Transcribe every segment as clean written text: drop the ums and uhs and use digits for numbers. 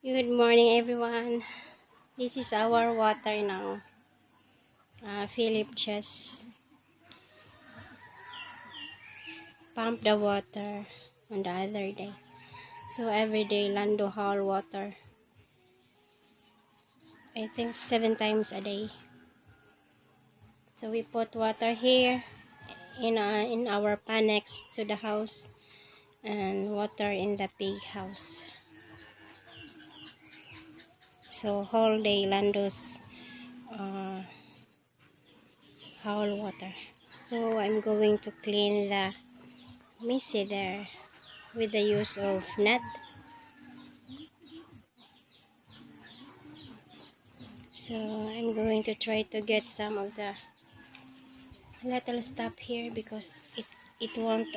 Good morning, everyone. This is our water now. Philip just pumped the water on the other day. So every day, Lando haul water. I think 7 times a day. So we put water here in our pan next to the house, and water in the pig house. So whole day, Lando's haul water. So I'm going to clean the messy there with the use of net. So I'm going to try to get some of the little stuff here because it won't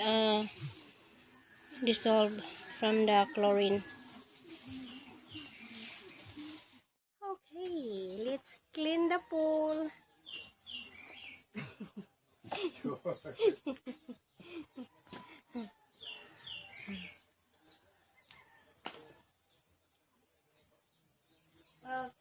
dissolve from the chlorine. Okay, let's clean the pool. Okay.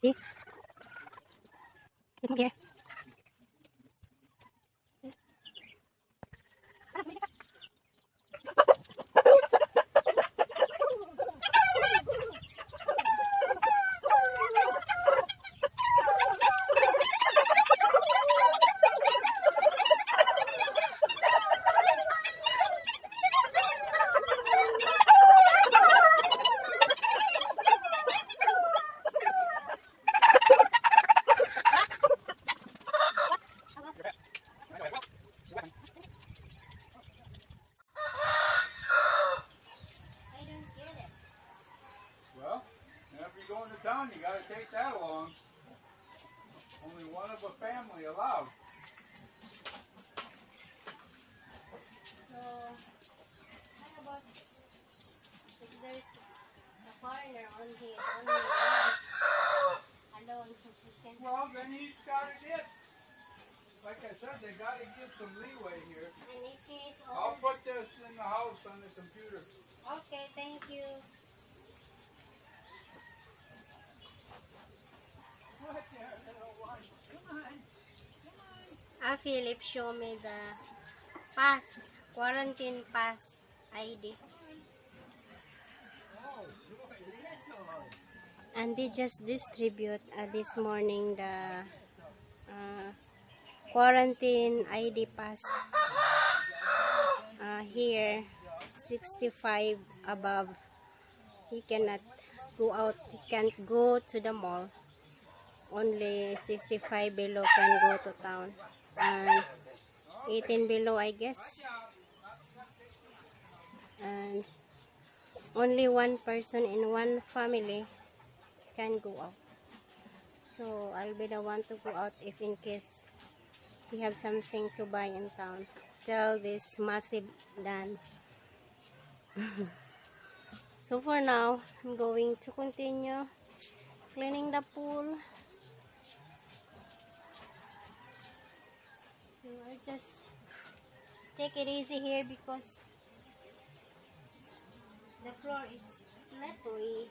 See? It's not here. Well, if you're going to town, you got to take that along. Only one of a family allowed. So, how about if there's a foreigner on here, only one alone, so we can... Well, then he's got to get, like I said, they got to give some leeway here. And if he's I'll old... put this in the house on the computer. Okay, thank you. What the hell, why? Come on. Philip show me the pass, quarantine pass ID. And they just distribute this morning the quarantine ID pass. Here, 65 above, he cannot go out, he can't go to the mall. Only 65 below can go to town. And 18 below, I guess. And only one person in one family can go out. So I'll be the one to go out if in case we have something to buy in town till this massive done. So for now, I'm going to continue cleaning the pool. So I'll just take it easy here because the floor is slippery.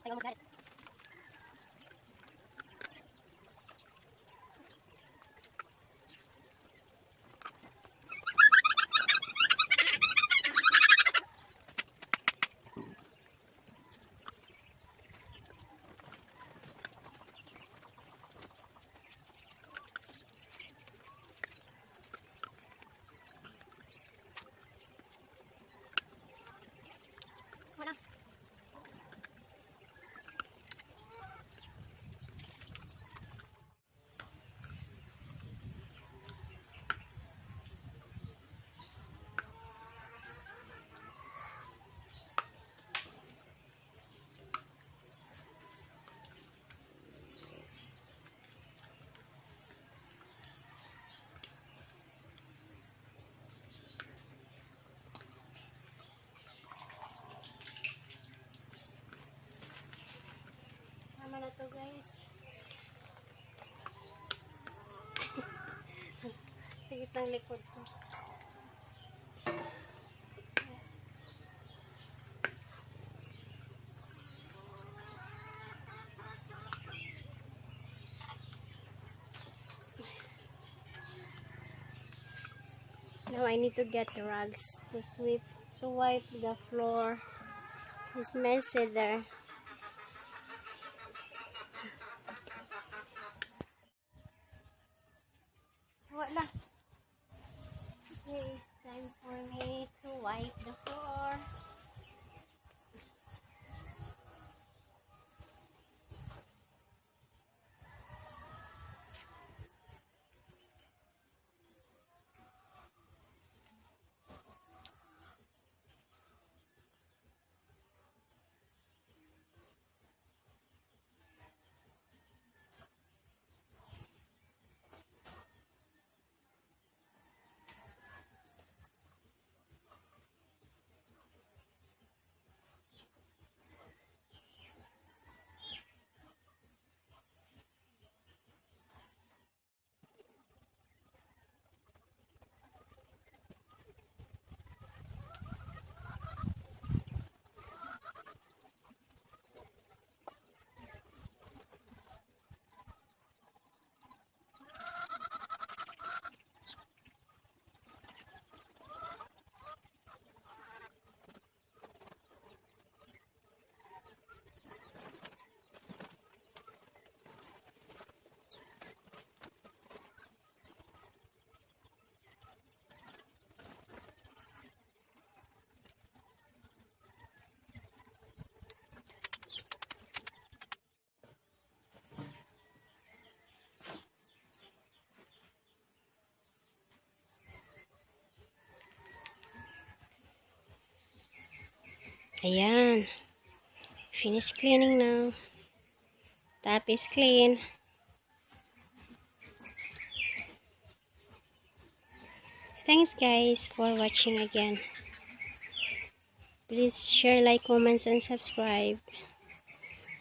almost got it. Wala. Tama na to, guys. Sige, tang likod ko. Now I need to get the rugs to sweep, to wipe the floor. It's messy there. Wala. Okay, it's time for me to wipe the floor. Ayan. Finish cleaning now. Tap is clean. Thanks guys for watching again. Please share, like, comments, and subscribe.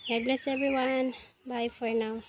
God bless everyone. Bye for now.